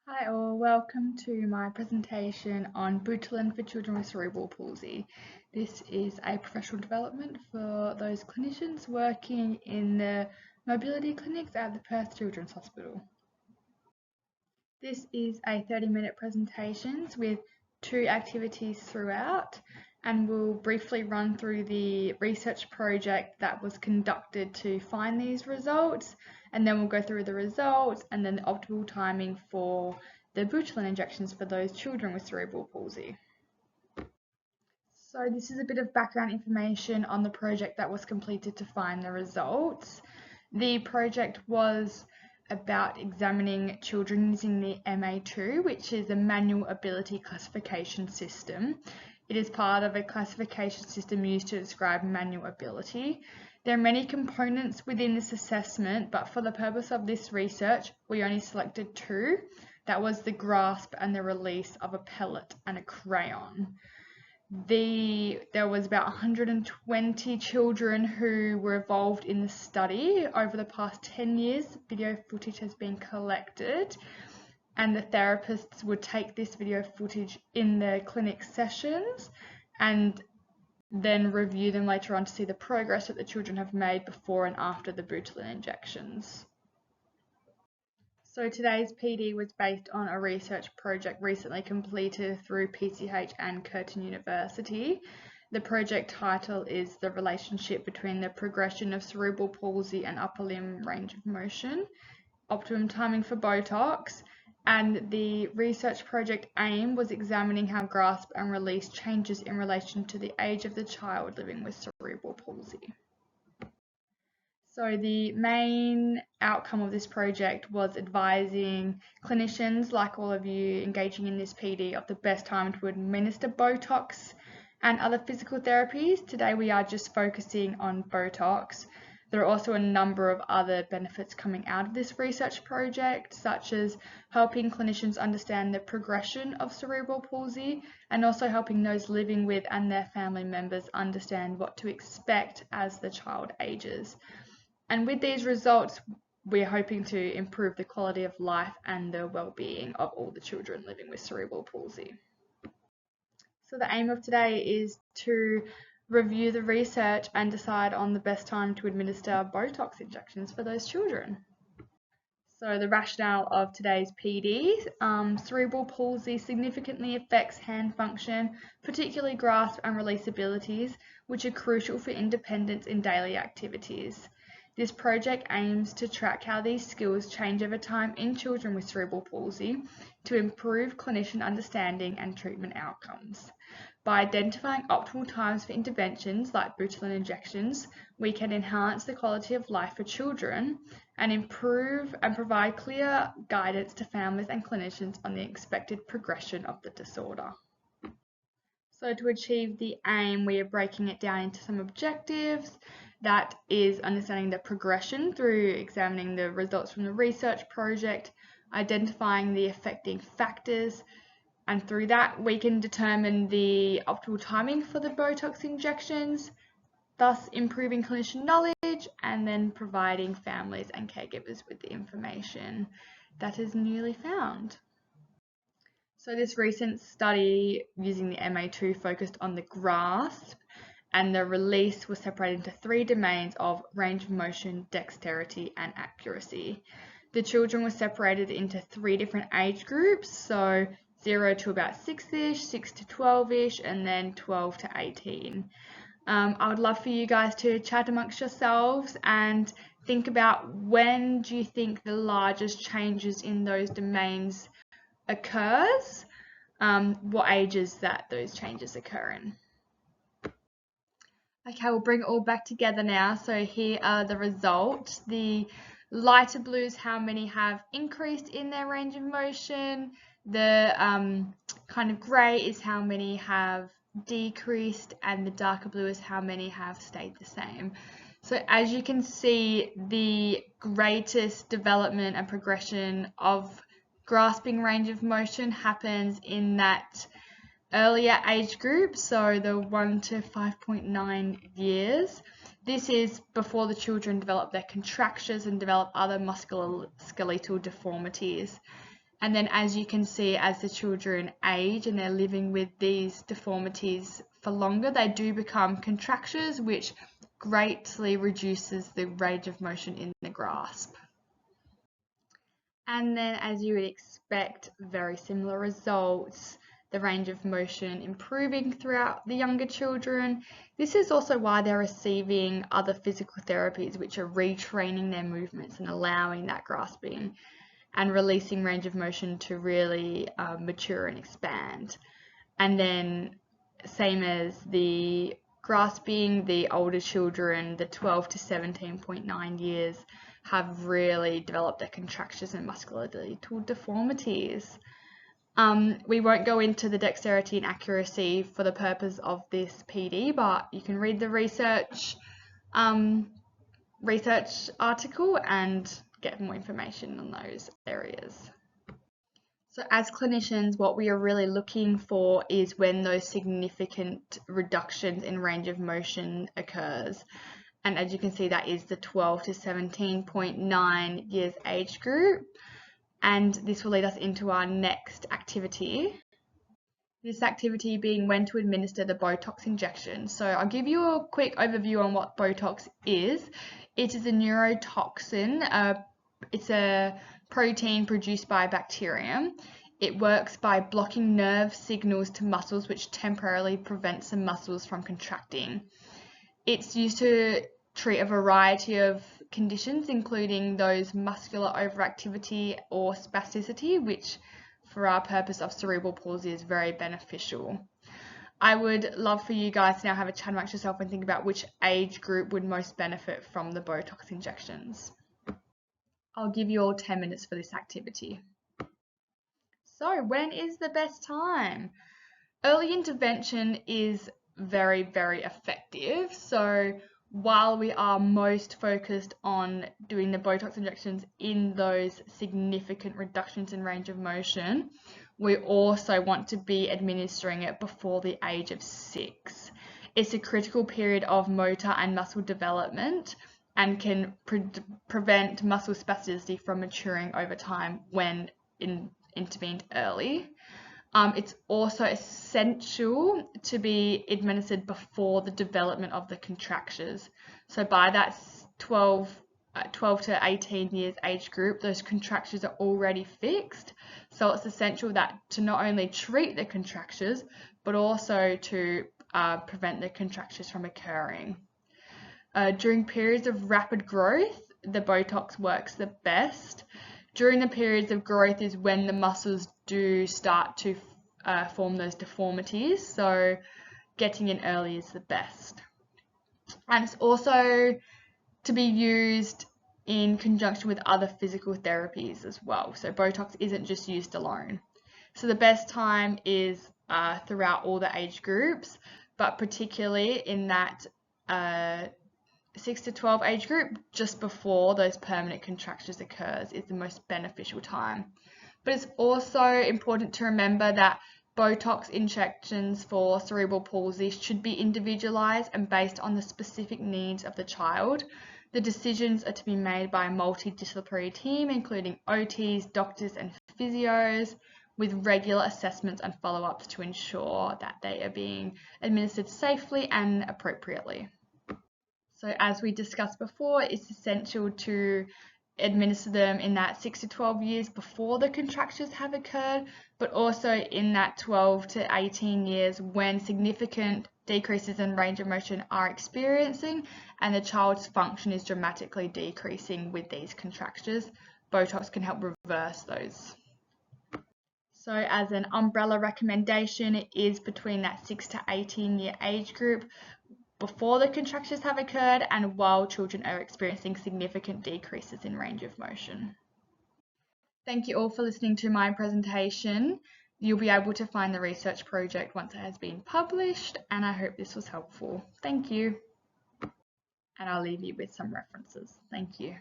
Hi all, welcome to my presentation on Butalin for children with cerebral palsy. This is a professional development for those clinicians working in the mobility clinics at the Perth Children's Hospital. This is a 30-minute presentation with 2 activities throughout, and we'll briefly run through the research project that was conducted to find these results, and then we'll go through the results and then the optimal timing for the Butalin injections for those children with cerebral palsy. So this is a bit of background information on the project that was completed to find the results. The project was about examining children using the MA2, which is a manual ability classification system. It is part of a classification system used to describe manual ability. There are many components within this assessment, but for the purpose of this research, we only selected 2. That was the grasp and the release of a pellet and a crayon. There was about 120 children who were involved in the study. Over the past 10 years, video footage has been collected, and the therapists would take this video footage in their clinic sessions and then review them later on to see the progress that the children have made before and after the Butalin injections. So today's PD was based on a research project recently completed through PCH and Curtin University. The project title is The Relationship Between the Progression of Cerebral Palsy and Upper Limb Range of Motion, Optimum Timing for Botox, and the research project aim was examining how grasp and release changes in relation to the age of the child living with cerebral palsy. So the main outcome of this project was advising clinicians, like all of you engaging in this PD, of the best time to administer Botox and other physical therapies. Today we are just focusing on Botox. There are also a number of other benefits coming out of this research project, such as helping clinicians understand the progression of cerebral palsy and also helping those living with and their family members understand what to expect as the child ages. And with these results, we're hoping to improve the quality of life and the well-being of all the children living with cerebral palsy. So the aim of today is to review the research and decide on the best time to administer Botox injections for those children. So the rationale of today's PD, cerebral palsy significantly affects hand function, particularly grasp and release abilities, which are crucial for independence in daily activities. This project aims to track how these skills change over time in children with cerebral palsy to improve clinician understanding and treatment outcomes. By identifying optimal times for interventions like Butalin injections, we can enhance the quality of life for children and improve and provide clear guidance to families and clinicians on the expected progression of the disorder. So to achieve the aim, we are breaking it down into some objectives. That is understanding the progression through examining the results from the research project, identifying the affecting factors, and through that we can determine the optimal timing for the Botox injections, thus improving clinician knowledge and then providing families and caregivers with the information that is newly found. So this recent study using the MA2 focused on the grasp, and the release was separated into 3 domains of range of motion, dexterity, and accuracy. The children were separated into 3 different age groups, so 0 to about 6-ish, 6 to 12-ish, and then 12 to 18. I would love for you guys to chat amongst yourselves and think about when do you think the largest changes in those domains occurs, what ages that those changes occur in. Okay, we'll bring it all back together now. So here are the results. The lighter blues, how many have increased in their range of motion. The kind of grey is how many have decreased, and the darker blue is how many have stayed the same. So as you can see, the greatest development and progression of grasping range of motion happens in that earlier age group, so the 1 to 5.9 years. This is before the children develop their contractures and develop other musculoskeletal deformities. And then as you can see, as the children age and they're living with these deformities for longer, they do become contractures, which greatly reduces the range of motion in the grasp. And then, as you would expect, very similar results, the range of motion improving throughout the younger children. This is also why they're receiving other physical therapies, which are retraining their movements and allowing that grasping and releasing range of motion to really mature and expand. And then, same as the grasping, the older children, the 12 to 17.9 years, have really developed their contractures and musculoskeletal deformities. We won't go into the dexterity and accuracy for the purpose of this PD, but you can read the research article and get more information on those areas. So as clinicians, what we are really looking for is when those significant reductions in range of motion occurs. And as you can see, that is the 12 to 17.9 years age group. And this will lead us into our next activity. This activity being when to administer the Botox injection. So I'll give you a quick overview on what Botox is. It is a neurotoxin. It's a protein produced by a bacterium. It works by blocking nerve signals to muscles, which temporarily prevents the muscles from contracting. It's used to treat a variety of conditions, including those muscular overactivity or spasticity, which for our purpose of cerebral palsy is very beneficial. I would love for you guys to now have a chat amongst yourself and think about which age group would most benefit from the Botox injections. I'll give you all 10 minutes for this activity. So when is the best time? Early intervention is very, very effective. So while we are most focused on doing the Botox injections in those significant reductions in range of motion, we also want to be administering it before the age of 6. It's a critical period of motor and muscle development and can prevent muscle spasticity from maturing over time when intervened early. It's also essential to be administered before the development of the contractures. So by that 12 to 18 years age group, those contractures are already fixed. So it's essential that to not only treat the contractures, but also to prevent the contractures from occurring. During periods of rapid growth, the Botox works the best. During the periods of growth is when the muscles do start to form those deformities, so getting in early is the best. And it's also to be used in conjunction with other physical therapies as well. So Botox isn't just used alone. So the best time is throughout all the age groups, but particularly in that 6 to 12 age group, just before those permanent contractures occurs, is the most beneficial time. But it's also important to remember that Botox injections for cerebral palsy should be individualized and based on the specific needs of the child. The decisions are to be made by a multidisciplinary team, including OTs, doctors, and physios, with regular assessments and follow-ups to ensure that they are being administered safely and appropriately. So as we discussed before, it's essential to administer them in that 6 to 12 years before the contractures have occurred, but also in that 12 to 18 years when significant decreases in range of motion are experiencing and the child's function is dramatically decreasing with these contractures. Botox can help reverse those. So as an umbrella recommendation, it is between that 6 to 18 year age group before the contractures have occurred and while children are experiencing significant decreases in range of motion. Thank you all for listening to my presentation. You'll be able to find the research project once it has been published, and I hope this was helpful. Thank you. And I'll leave you with some references. Thank you.